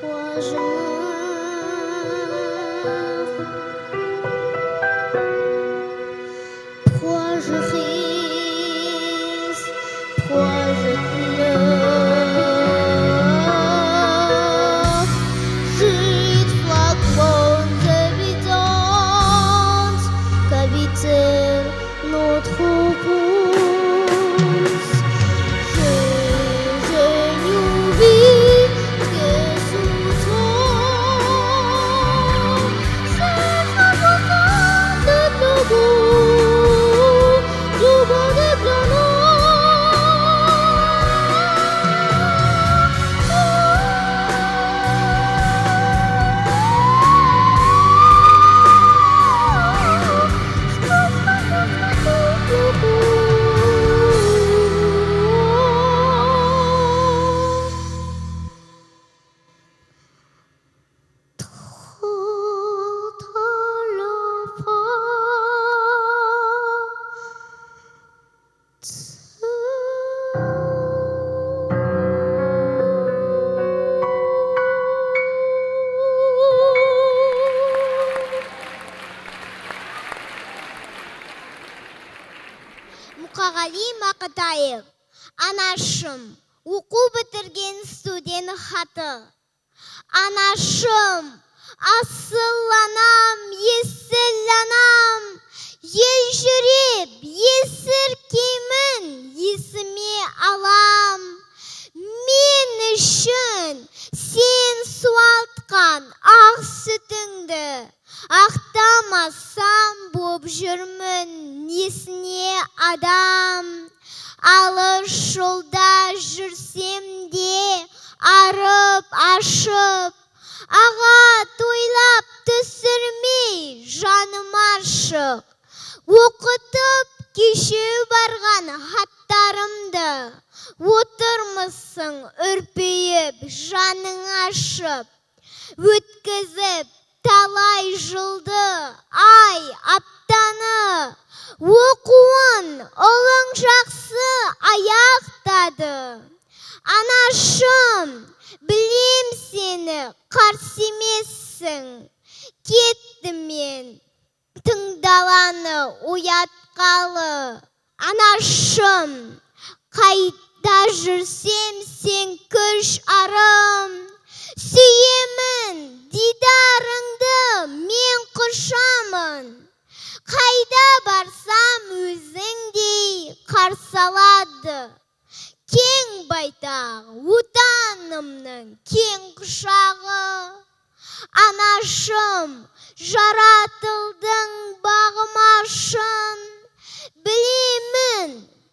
Pourquoi je meurs? Pourquoi je ris? Pourquoi je pleure? Juste flacons évidentes qu'habiter notre pouce. Je n'oublie que sous toi, c'est important de nos goûts, du bon des Мұқағали Мақатаев. Анашым, оқу бітірген студент хаты. Анашым, асыл анам, есіл анам, ел жүреп, есіркеймін, есіме алам. Мен үшін сен суалтқан ақ сүтіңді, ақтамасам боп жүрмін, несіне адам. Алыс жолда жүрсем де, арып ашып, аға тойлап түсірмей жаным ашық. Оқытып кешеу барған хаттарымды, отырмысың үрпейіп жаның ашып. Өткізіп талай жылды, ай аптаны, оқуын ұлың жақсы аяқтады. Анашым, білем сені қарсы емессің, кеттім мен тыңдаланы оятқалы. Анашым, қайда жүрсем сен күш арым, сүйемін дидарыңды мен құшамын. Қайда барсам өзіңдей қарсы алады. Кең байтақ отанымның кең құшағы. Анашым, жаратылдың бағыма шын. Білемін,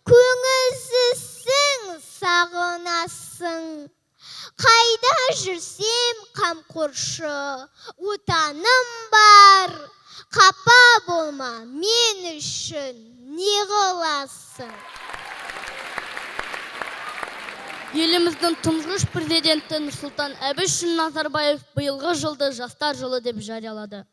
көңілсізсің, сағынасың. Қайда жүрсем қамқоршы отаным бар. Қапа болма мен үшін не қыласың? Еліміздің тұңғыш президенті Нұрсұлтан Әбішұлы Назарбаев биылғы жылды жастар жылы деп жариялады.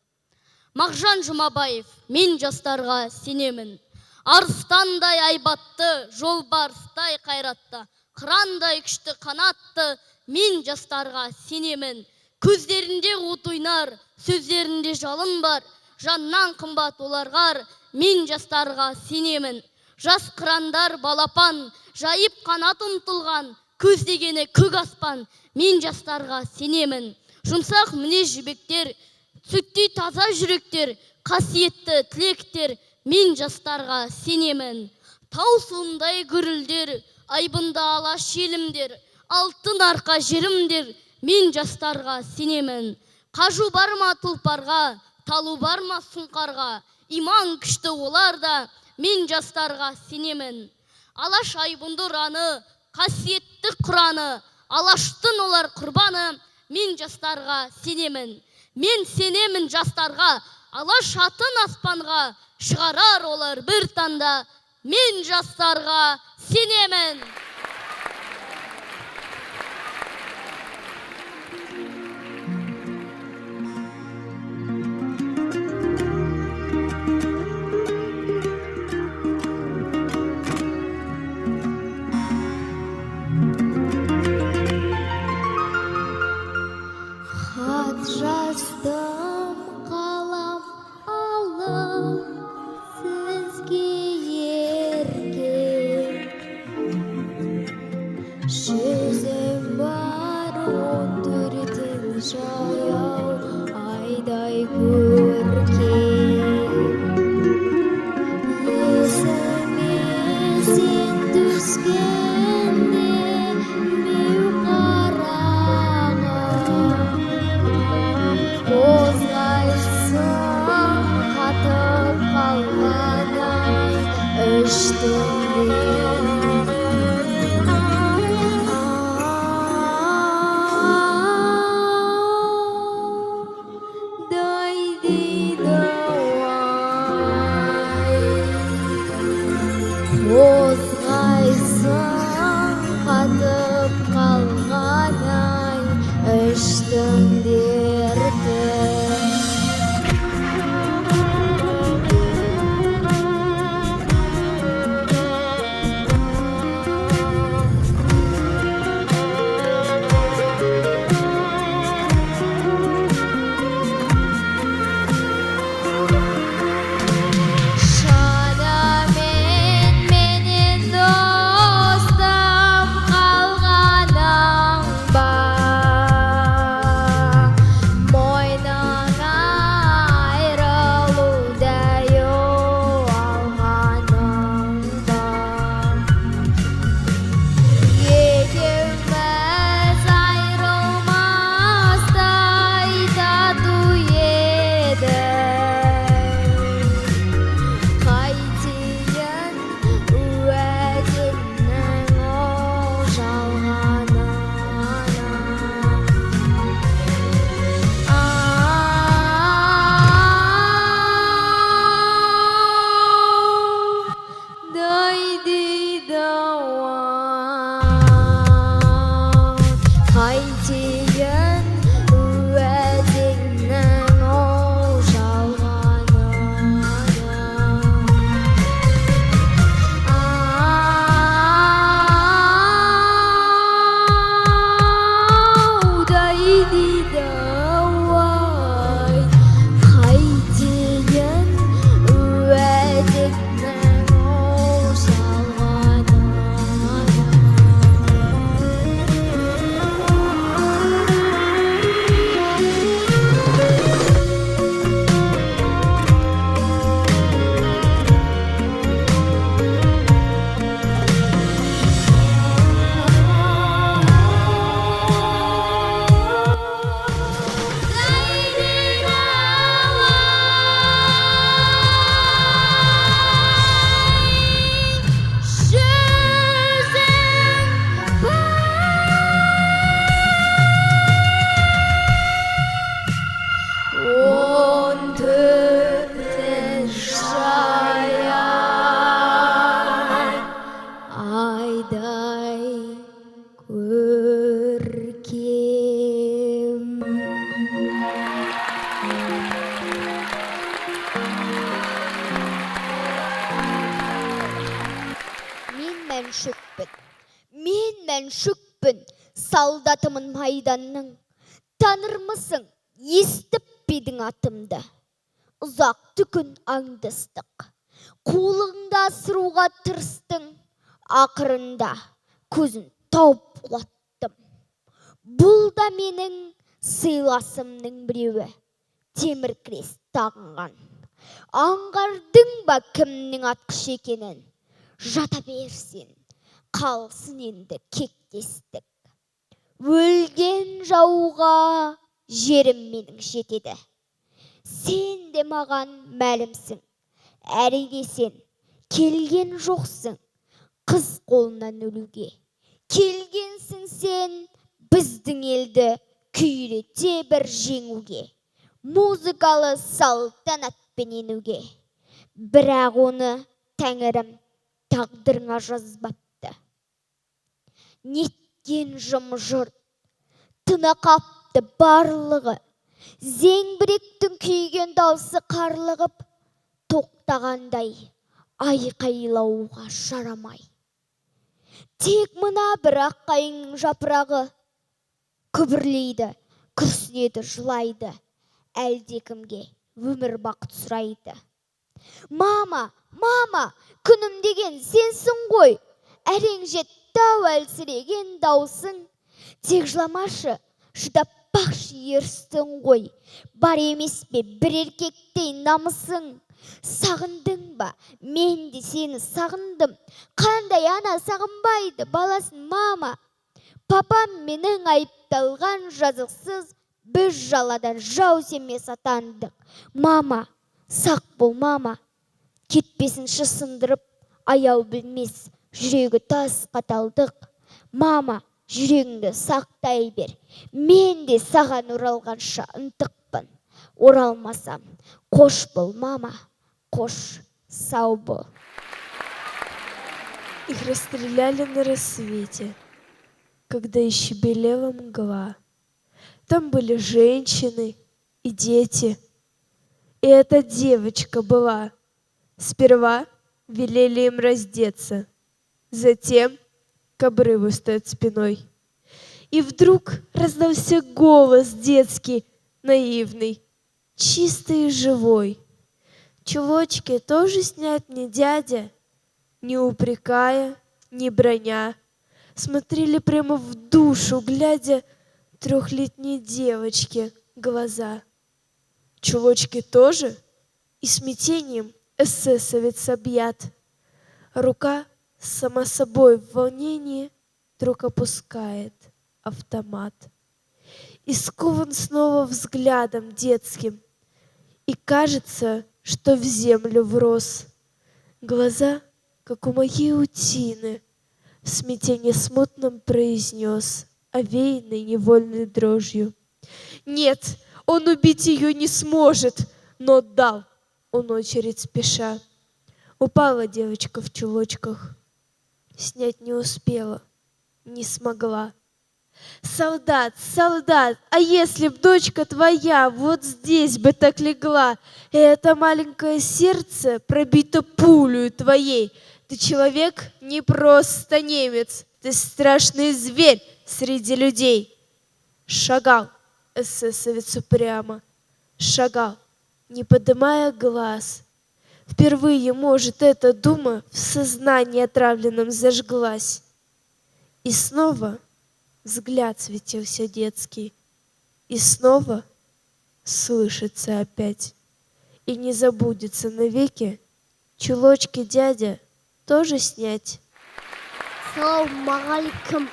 Мағжан Жұмабаев, мен жастарға сенемін. Арыстандай айбатты, жолбарыстай қайратты, қырандай күшті қанатты, мен жастарға сенемін. Көздерінде от ойнар, сөздерінде жалын бар, жаннан қымбат оларға, мен жастарға сенемін. Жас қырандар балапан, жайып қанат ұмтылған, көздегені көк аспан, мен жастарға сенемін. Жұмсақ мінез жібектер, сүттей таза жүректер, қасиетті тілектер, мен жастарға сенемін. Тау суындай гүрілдер, айбында алаш елімдер, алтын арқа жерімдер, мен жастарға сенемін. Қажу бар ма тұлпарға, талу бар ма сұңқарға, иман күшті оларда, мен жастарға сенемін. Алаш айбынды ұраны, қасиетті құраны, алаштың олар құрбаны, мен жастарға сенемін. Мен сенемін жастарға, алаш атын аспанға, шығарар олар бір таңда, мен жастарға сенемін. жаздым қалам алып сізге ерке. Жүзім бар 14 жаяу айдай көркем. Есіме сен түскенде беу қарағым, қозғайсың қатып қалғандай үштіңде. Қозғайсың қатып қалғандай іштің дертін. Қайтейін уәдеңнің ол жалғанына. Аудай дейді ой, қайтейін уәдеңнің ол жалғанына. Айдай көркем. Мен Мәншүкпін, солдатымын майданның. Танырмысың, естіп бедің атымды? Ұзақты күн аңдыстық, қолыңда асыруға тырыстың. Ақырында көзін тауып құлаттым. Бұл да менің сыйласымның біреуі, темір крест тағынған. Аңғардың ба кімнің атқыш екенін? Жата берсен, қалсын енді кектестік. Өлген жауға жерім менің жетеді. Сен де маған мәлімсің, әрине сен келген жоқсың. Қыз қолынан өлуге келгенсің сен, біздің елді күйрете бір жеңуге, музыкалы салтанатпен енуге. Бірақ оны Тәңірім тағдырыңа жазбапты. Неткен жым-жырт, тына қапты барлығы. Зеңбіректің күйген даусы қарлығып, тоқтағандай айқайлауға жарамай. Тек мына бір аққайыңның жапырағы күбірлейді күрсінеді, жылайды, әлдекімге өмір бақыт сұрайды. Мама, мама, күнім деген сенсің ғой, әрең жетті ау әлсіреген даусың. Тек жыламашы, шыдап бақшы ерсің ғой, бар емес пе бір еркектей намысың. Сағындың ба, мен де сені сағындым, қандай ана сағынбайды баласын. Мама, папам менің айыпталған жазықсыз, біз жаладан жау семес атандық. Мама, сақ бол мама, кетпесінші сындырып, аяу білмес жүрегі тас қаталдық. Мама, жүрегіңді сақтай бер, мен де саған оралғанша ынтықпын. Оралмасам, қош бол мама, қош, сау бол. Их расстреляли на рассвете, когда еще белела мгла. Там были женщины и дети. И эта девочка была. Сперва велели им раздеться, затем к обрыву стоять спиной. И вдруг раздался голос детский, наивный, чистый и живой. Чулочки тоже снять мне дядя? Не упрекая, не броня, смотрели прямо в душу, глядя трехлетней девочке глаза. Чулочки тоже? И смятением эсэсовец объят. Рука сама собой в волнении вдруг опускает автомат. И скован снова взглядом детским, и кажется, что в землю врос. Глаза, как у моей утины, в смятении смутном произнес, овеянный невольной дрожью: нет, он убить ее не сможет, но дал он очередь спеша. Упала девочка в чулочках, снять не успела, не смогла. Солдат, солдат, а если б дочка твоя вот здесь бы так легла, и это маленькое сердце пробито пулею твоей? Ты человек, не просто немец, ты страшный зверь среди людей. Шагал эсэсовец упрямо, шагал, не поднимая глаз. Впервые, может, эта дума в сознании отравленном зажглась. И снова взгляд светился детский, и снова слышится опять. И не забудется навеки чулочки дядя тоже снять. Ассалаумағалейкум,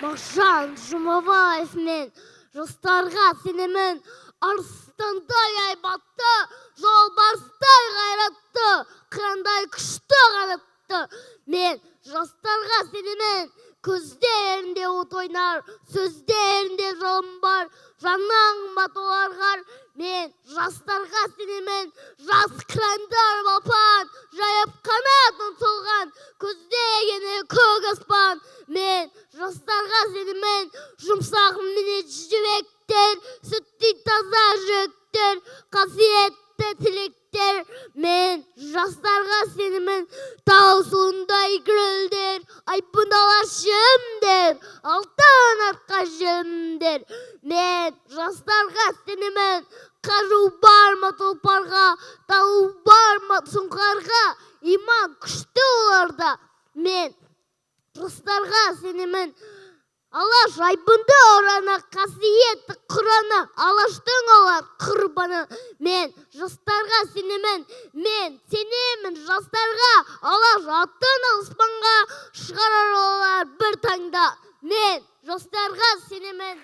Мағжан Жұмабаев мен. Жастарға сенемін, арыстандай айбатты, жолбарыстай қайратты, қырандай күшті қанатты. Мен жастарға сенемін, көздерінде от ойнар, сөздерінде жалын бар, жаның батоларғар. Мен жастарға сенемін, жас қырандар балпан, жайып қанат ұмтылған, көздегені көк аспан. Мен жастарға сенемін, жұмсақ мінез жүректер, сүттей таза жүректер, қасиетті тілектер. Мен жастарға сенемін, тау суындай гүрілдер, айбындала жемдер, алтын атқа жемдер. Мен жастарға сенемін, қару бар ма тұлпарға, талу бар ма сұңқарға, иман күшті оларда. Мен жастарға сенемін, Алаш айбынды орана, қасиетті Құраны, Алаштың олар құрбаны. Мен жастарға сенемін, мен сенемін жастарға, Алаш атын аспанға шығарар олар бір таңда. Мен жастарға сенемін.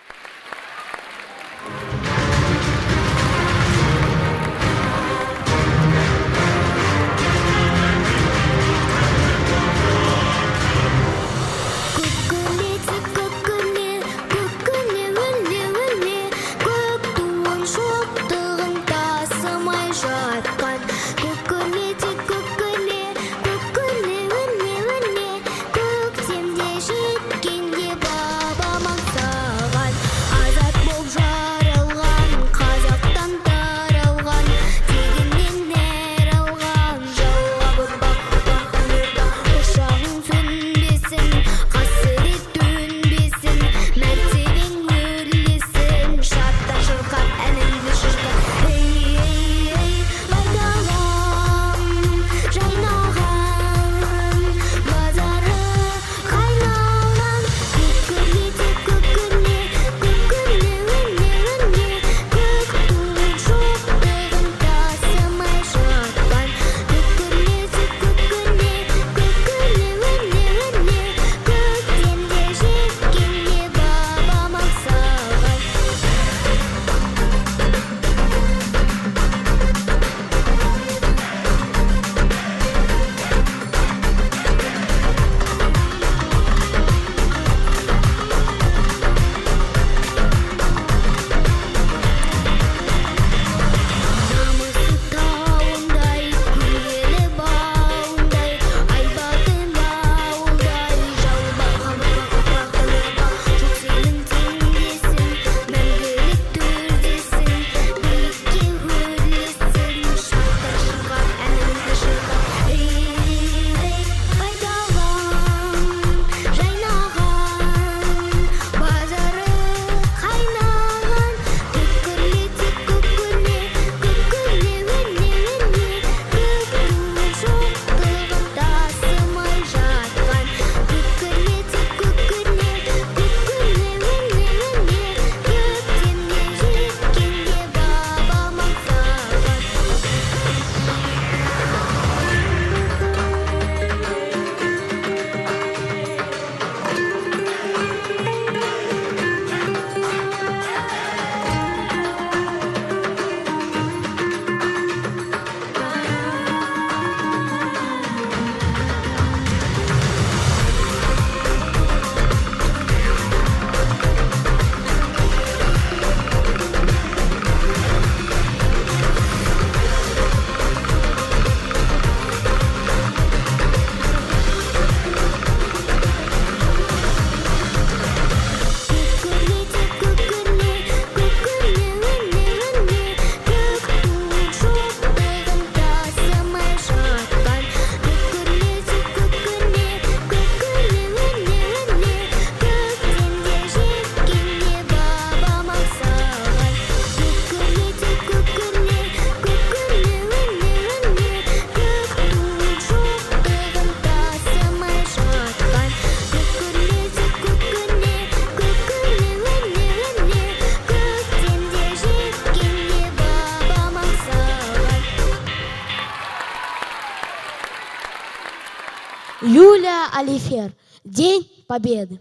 Алифер, День Победы.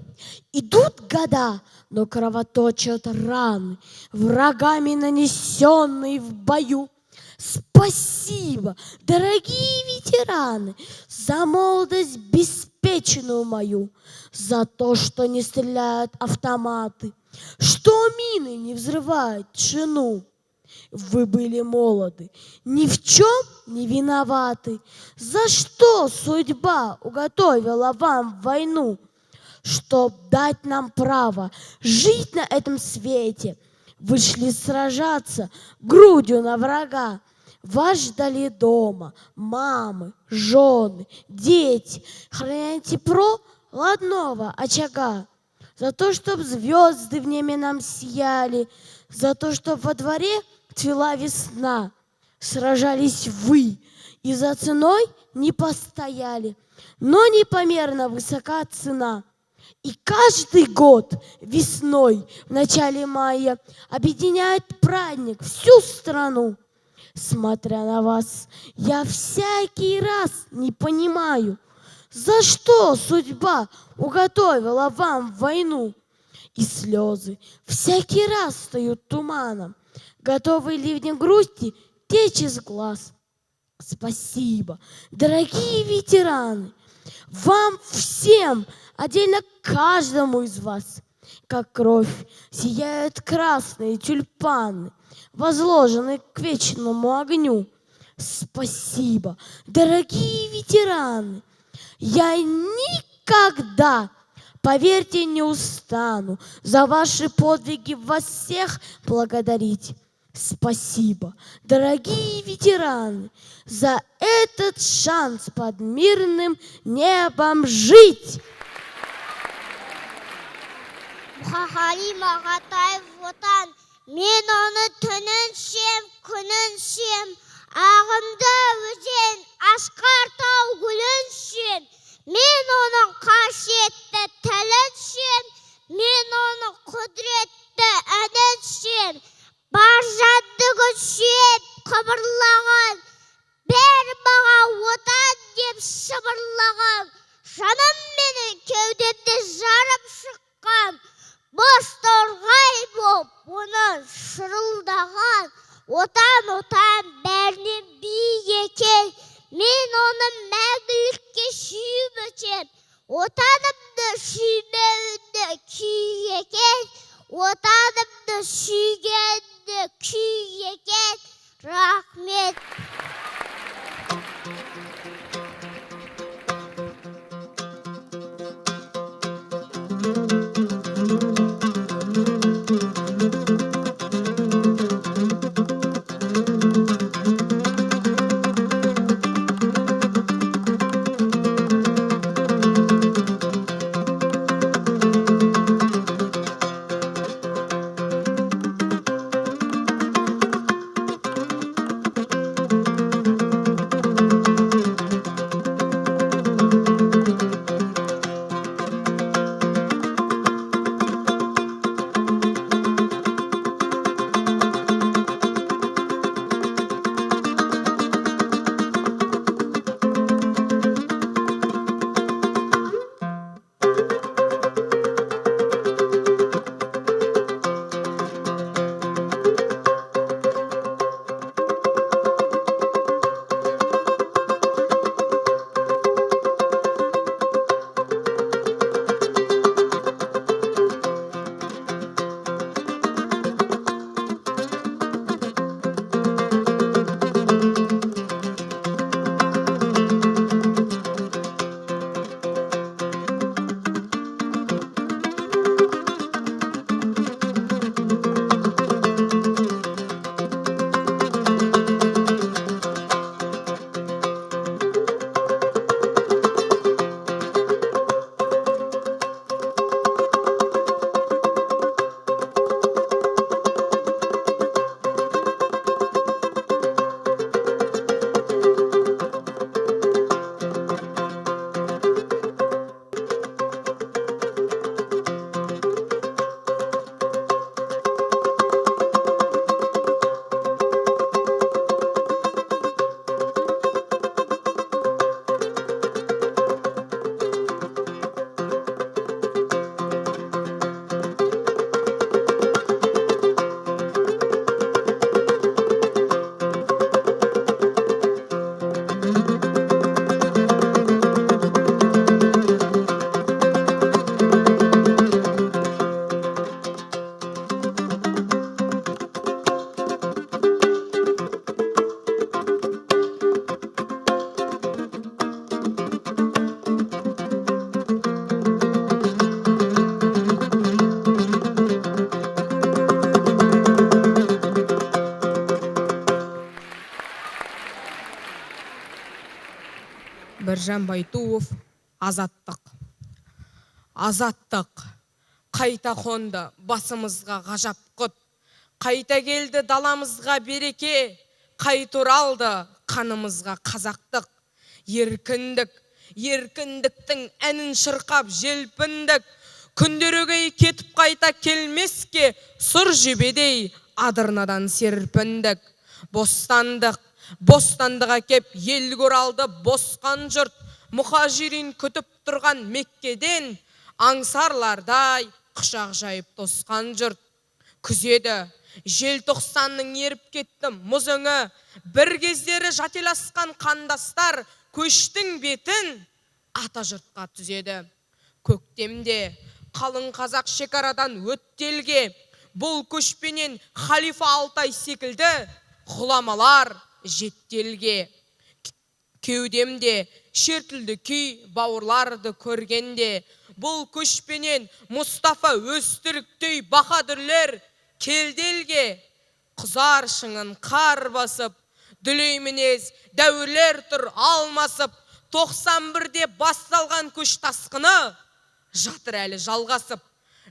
Идут года, но кровоточат раны, врагами нанесенные в бою. Спасибо, дорогие ветераны, за молодость беспечную мою, за то, что не стреляют автоматы, что мины не взрывают тишину. Вы были молоды, ни в чем не виноваты. За что судьба уготовила вам войну? Чтоб дать нам право жить на этом свете, вышли сражаться грудью на врага. Вас ждали дома мамы, жены, дети, храня тепло ладного очага. За то, чтоб звезды в небе нам сияли, за то, чтоб во дворе цвела весна. Сражались вы и за ценой не постояли, но непомерно высока цена. И каждый год весной, в начале мая, объединяет праздник всю страну. Смотря на вас, я всякий раз не понимаю, за что судьба уготовила вам войну. И слезы всякий раз встают туманом, готовые ливнем грусти течь из глаз. Спасибо, дорогие ветераны, вам всем, отдельно каждому из вас, как кровь, сияют красные тюльпаны, возложенные к вечному огню. Спасибо, дорогие ветераны, я никогда, поверьте, не устану за ваши подвиги вас всех благодарить. Спасибо, дорогие ветераны, за этот шанс под мирным небом жить. Мұхағали Мағатаев отан, мен оны түнін шем, күнін шем, ағынды өзен, ашқар тау гүлін шем, мен оның қасиетті тілін шем, мен оның құдіретті әнін шем, бар жандығы сүйеп қыбырлаған, бер маға отан деп шыбырлаған, жаным менің кеудемде жарып шыққан, боз торғай боп оны шырылдаған, отан, отан бәрінен биік екен, мен оны мәңгілікке сүйіп өтем. Отанымды сүймеуінде күй екен, отанымды сүйгенде күй екен. Рахмет. Біржан Байтуов, азаттық. Азаттық, қайта қонды басымызға ғажап құт, қайта келді даламызға береке, қайта оралды қанымызға қазақтық. Еркіндік, еркіндіктің әнін шырқап желпіндік, күндерегей кетіп қайта келмеске, сұр жебедей адырнадан серпіндік. Бостандық, бостандыға кеп елге оралды босқан жұрт, мұхажирин күтіп тұрған Меккеден аңсарлардай құшақ жайып тосқан жұрт. Күзеді, желтоқсанның еріп кетті мұзыңы, бір кездері жателасқан қандастар көштің бетін ата жұртқа түзеді. Көктемде қалың қазақ шекарадан өттелге, бұл көшпенен халифа Алтай секілді ғұламалар жеттелге. Кеудемде шертілді күй бауырларды көргенде, бұл көшпенен Мұстафа Өзтүріктей баһадүрлер келделге. Құзар шыңын қар басып, дүлей мінез дәуірлер тұр алмасып, 91-де басталған көш тасқыны жатыр әлі жалғасып.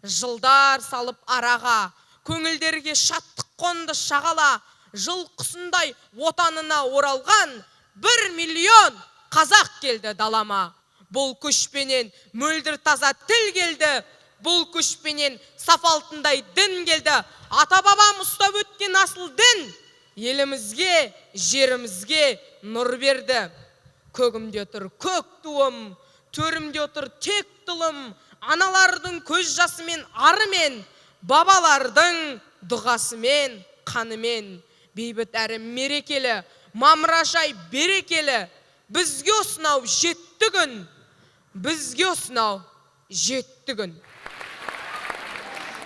Жылдар салып араға, көңілдерге шаттық қонды шағала, жыл құсындай отанына оралған 1 миллион қазақ келді далама. Бұл көшпенен мөлдір таза тіл келді, бұл көшпенен саф алтындай дін келді. Ата-бабам ұстап өткен асыл дін елімізге, жерімізге нұр берді. Көгімде тұр көк туым, төрімде тұр тек тұлым, аналардың көз жасымен, арымен, бабалардың дұғасымен, қанымен. Бейбіт әрі мерекелі, мамыражай берекелі, бізге осынау жетті күн, бізге осынау жетті күн.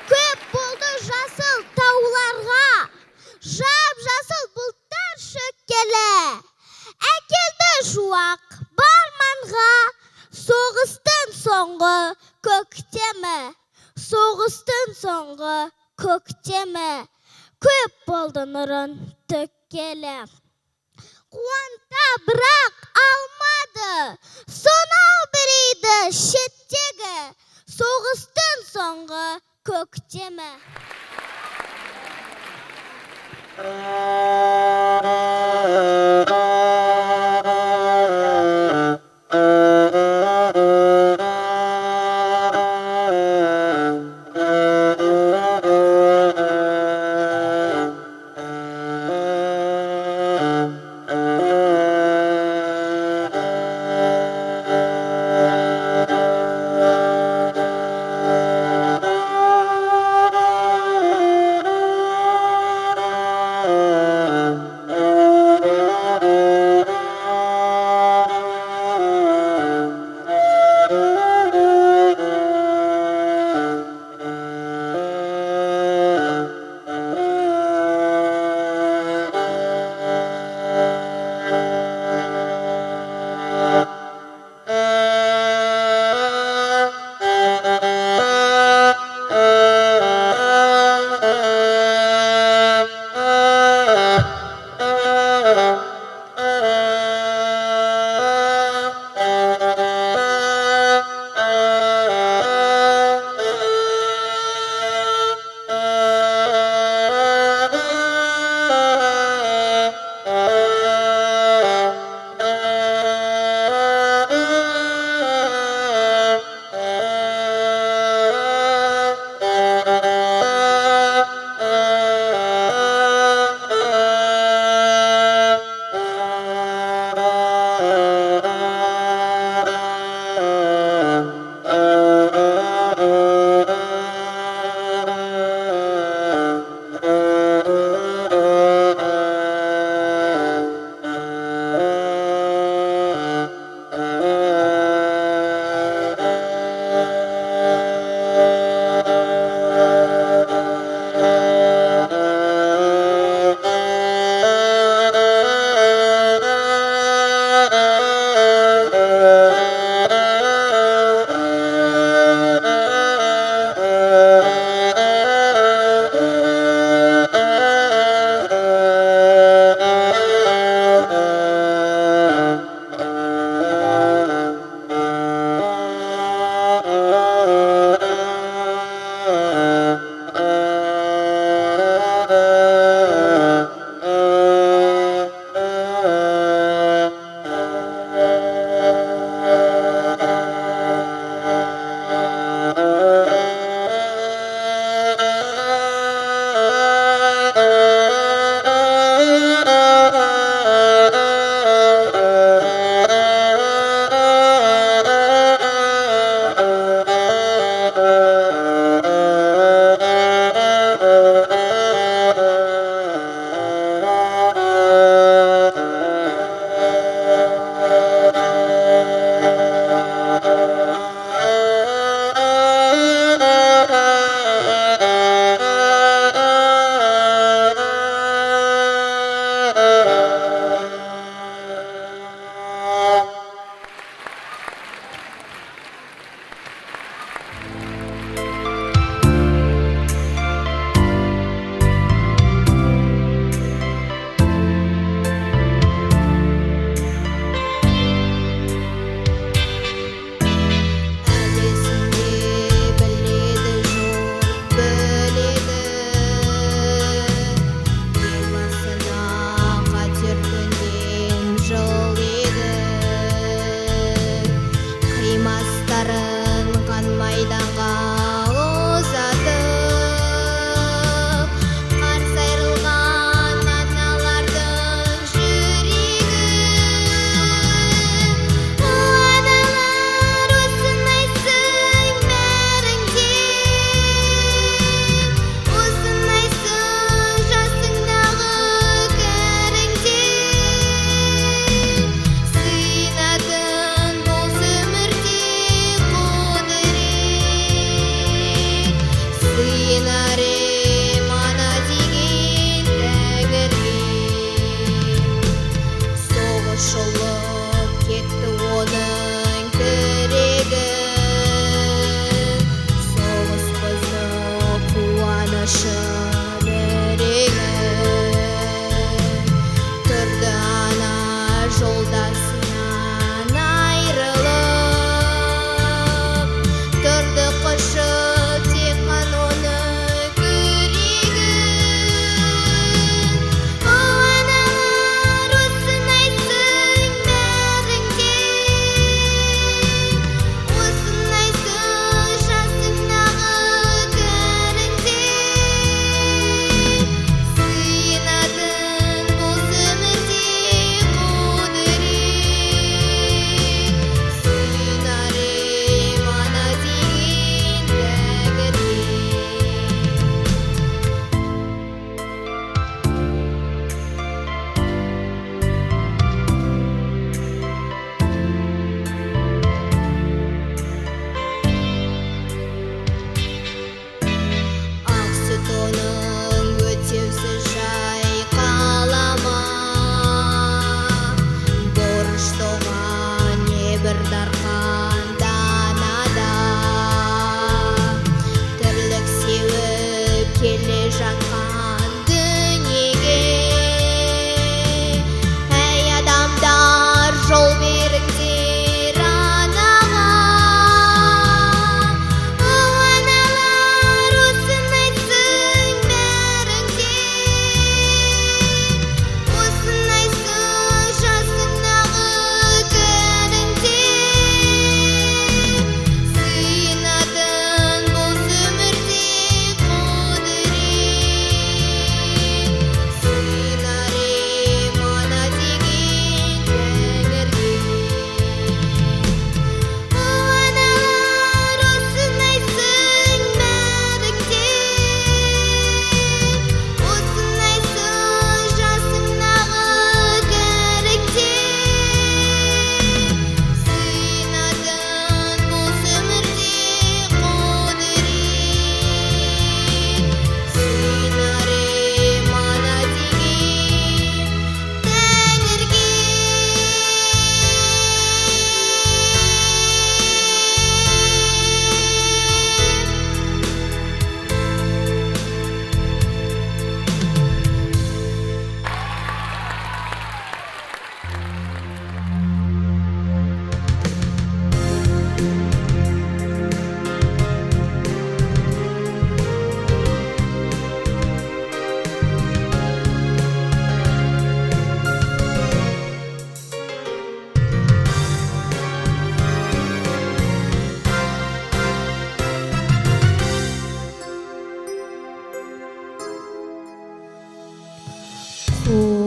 Көп болды жасыл тауларға, жап жасыл бұлттар шөккелі. Әкелді жуақ барманға, соғыстың соңғы көктемі, соғыстың соңғы көктемі. Көп болды нұрын төккелі. Қуанта бірақ алмады, сонау бірейді шеттегі, соғыстың соңғы көктемі.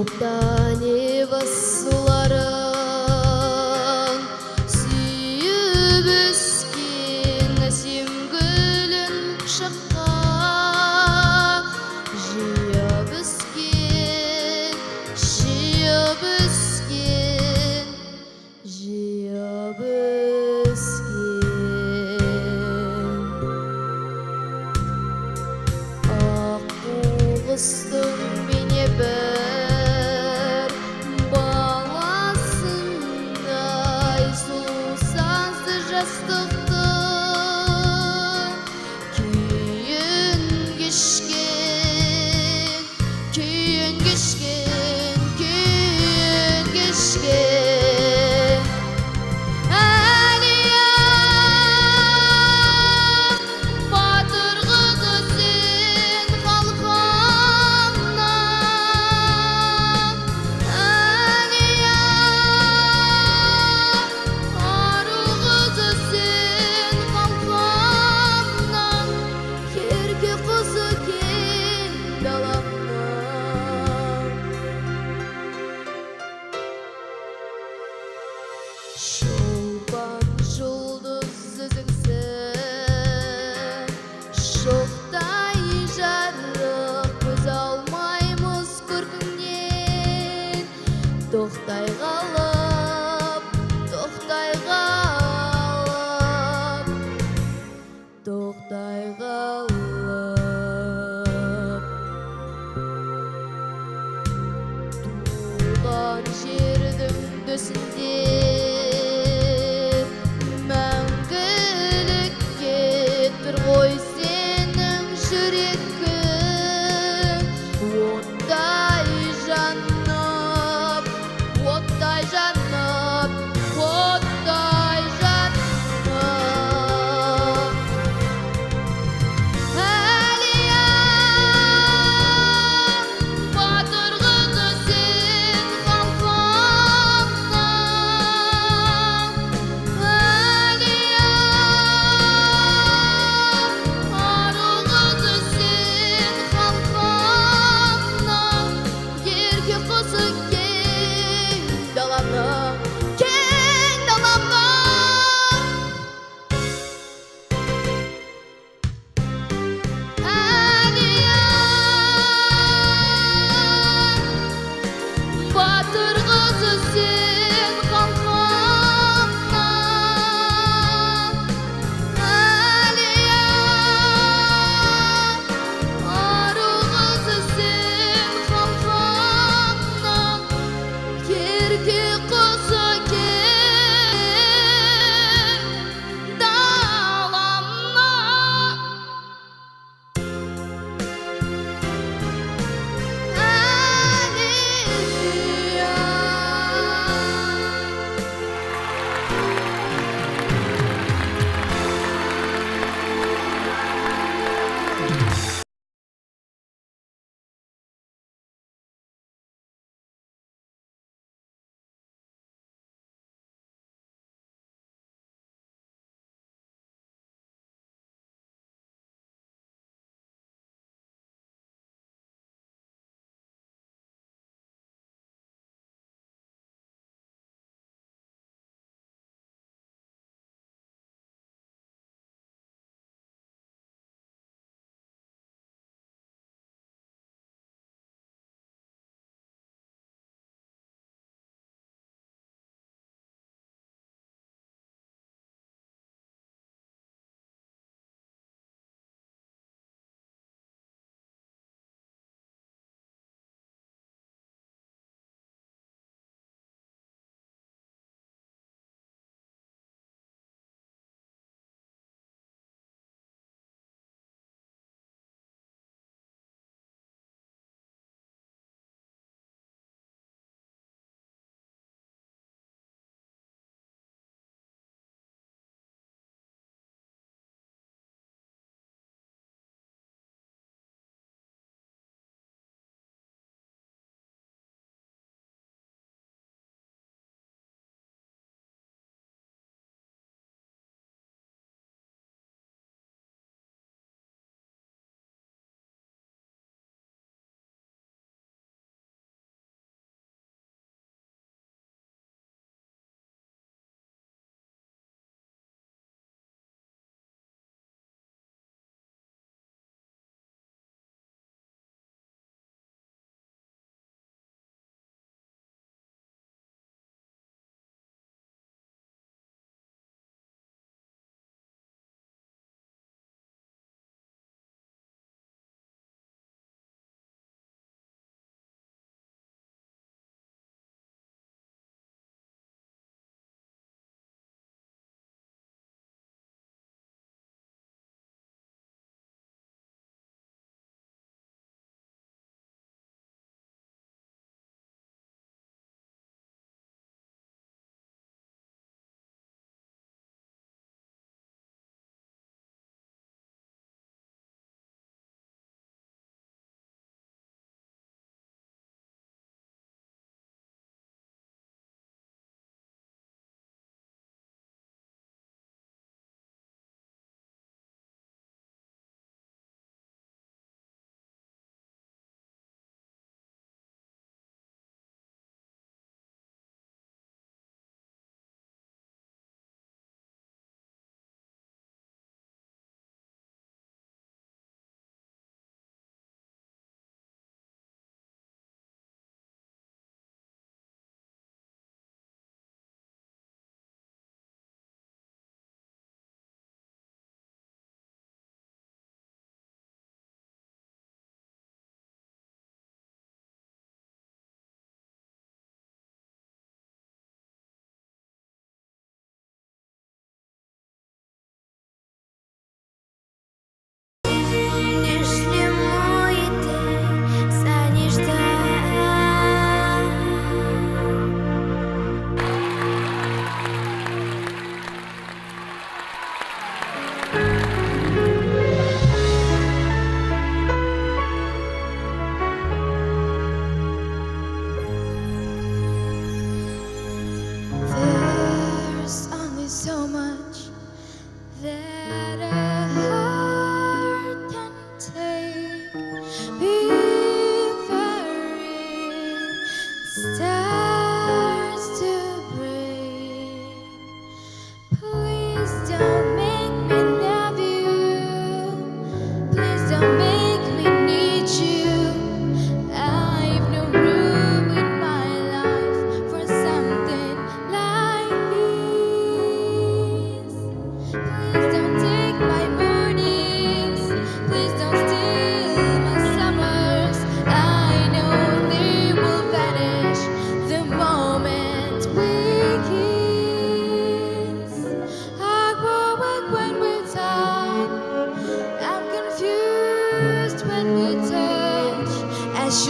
Шоқта небіс суларын сүйіп өскен әсем гүлін құшаққа жиып өскен, жиып өскен, жиып өскен. Аққуғыстың бейне бір баласындай сұлусазды жастықты күйін кешкен, күйін кешкен, күйін кешкен. Әлия батыр қызы сен халқымнан, Әлия ару қызы сен халқымнан, ерке қызы кең даламнан. Шолпан жұлдыз өзіңсің, шоқтай жарық көз алмаймыз көркіңнен. Тоқтай қалып, тоқтай қалып, тоқтай қалып. Туған жердің дөсінде мәңгілікке тұр ғой сенің жүрегің. Оттай жанып, оттай жанып, оттай жанып. Әлия батыр қызы сен халқымнан,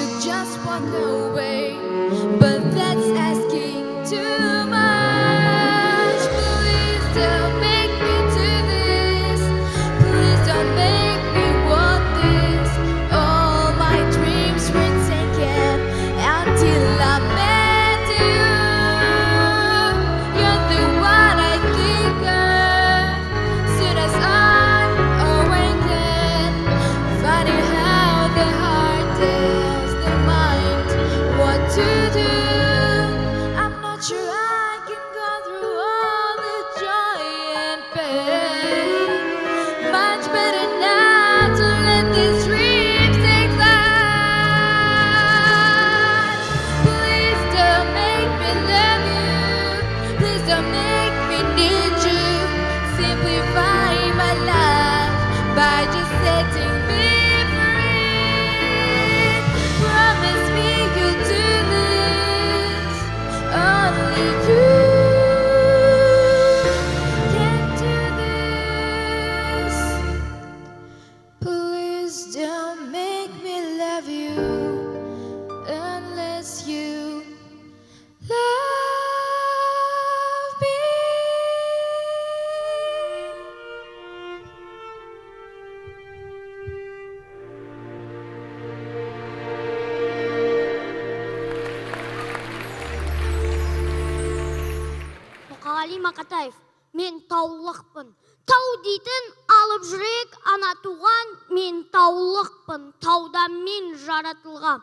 should just walk away, but that's asking too much. Please don't make me do this. Please don't make me want this. All my dreams were taken until I met you. You're the one I think of soon as I awaken. Funny how the heart tells the mind what to do. I'm not sure I can go through all the joy and pain. Much better now to let these dreams take flight. Please don't make me love you. Please don't make me need you. Simplify my life by just setting me free. Promise me you'll do this. Only you can do this. Please don't make me love you unless you love me. Мұқағали Мақатаев, мен таулықпын. Тау дейтін алып жүрек, ана туған, мен таулықпын. Тауда мен жаратылғам.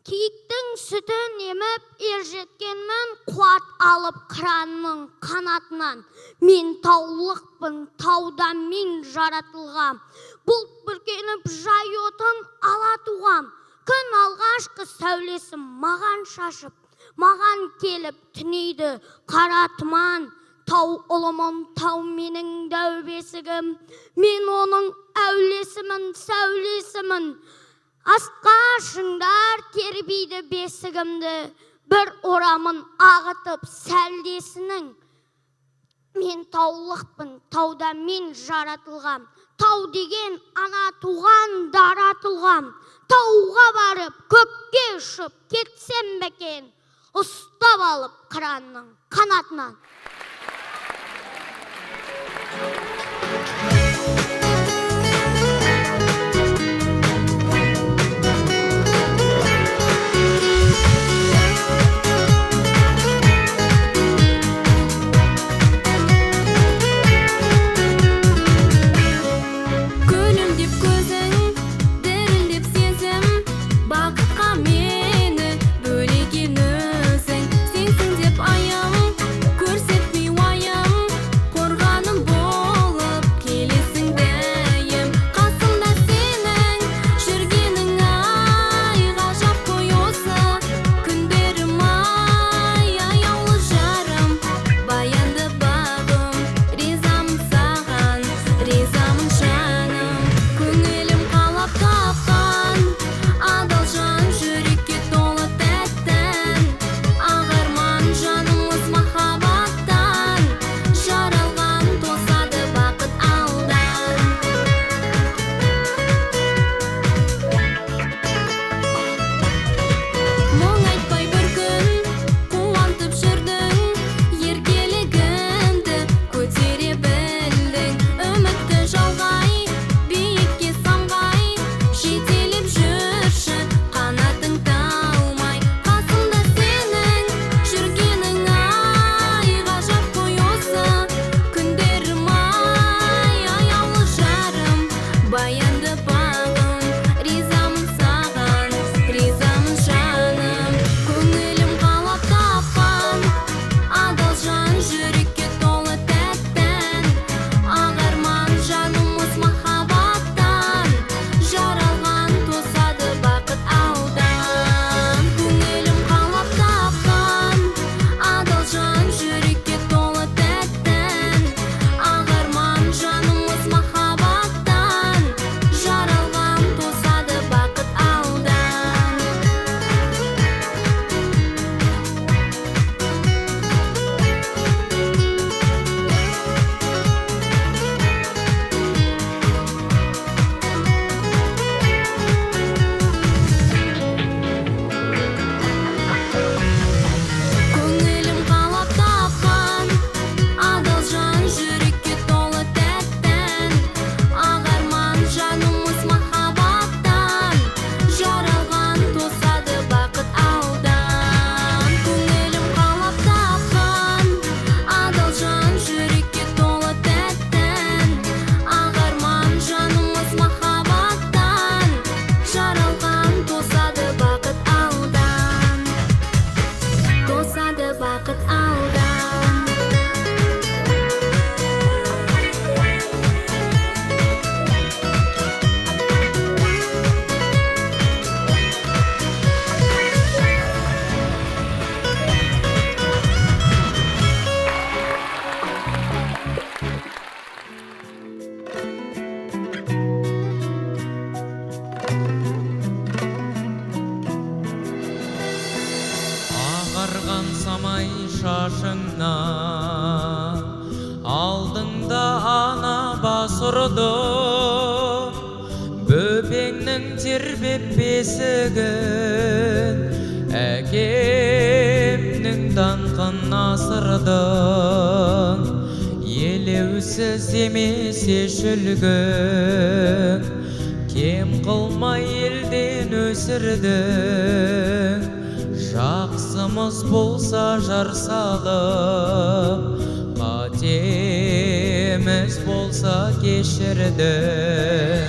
Киіктің сүтін еміп, ержеткенмін, қуат алып қыранның қанатынан. Мен таулықпын, тауда мен жаратылғам. Бұлт бүркеніп жай отын ала туғам. Күн алғашқы сәулесін маған шашып, маған келіп түнейді қара тұман. Тау ұлымын, тау менің дәу бесігім. Мен оның әулесімін, сәулесімін. Асқа шыңдар тербейді бесігімді. Бір орамын ағытып сәлдесінің. Мен таулықпын, тауда мен жаратылғам. Тау деген ана туған даратылғам. Тауға барып көкке ұшып кетсем бекен, ұстап алып қыранның қанатынан. Күлімдеп көзің, дірілдеп сезім, бақытқа мені бөлеген өзің. Сенсің деп айым, көрсетпей уайым, қорғаным бол ай шашыңнан, алдыңда ана бас ұрды, бөпеңнің тербеп бесігін, әкемнің даңқын асырдың. Елеусіз емес ешілгің, кем қылмай елден өсірдің. Жақсымыз болса жар салып, қатеміз болса кешірдің.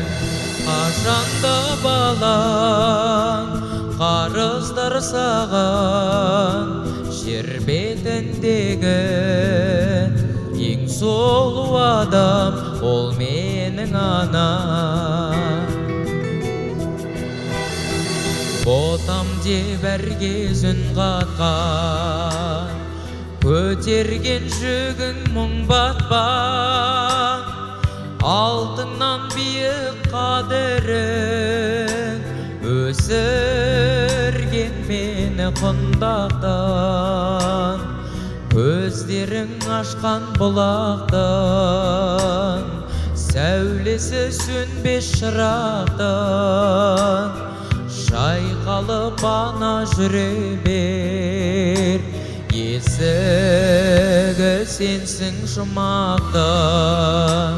Қашанда балаң қарыздар саған, жер бетіндегі ең сұлу адам ол менің анам. Ботам деп әр кез үн қатқан, көтерген жүгің мұң батпан. Алтыннан биік қадірің, өсірген мені құндақтан. Көздерің ашқан бұлақтан, сәулесі сөнбес шырақтан. Шайқалып ана жүре бер, есігі сенсің жұмақтан.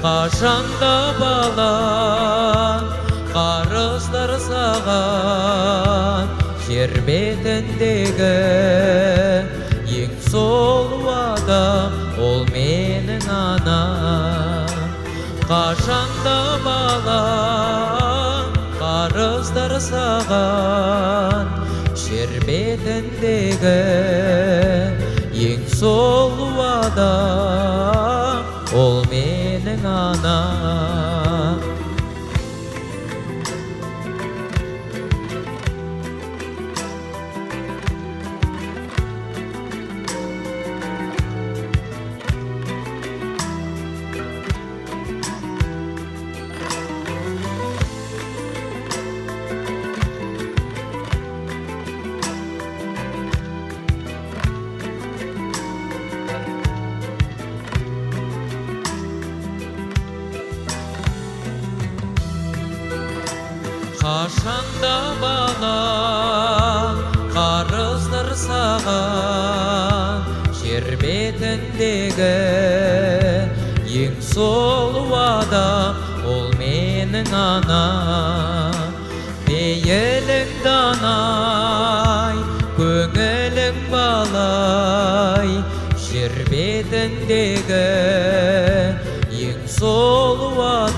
Қашанда балаң қарыздар саған, жер бетіндегі ең сұлу адам ол менің анам. Қашанда балаң қарыздар саған, жер бетіндегі ең сұлу адам ол менің анам. Қашанда балаң қарыздар саған, жер бетіндегі ең сұлу адам ол менің анам. Пейілің данай, көңілің балай, жер бетіндегі ең сұлу адам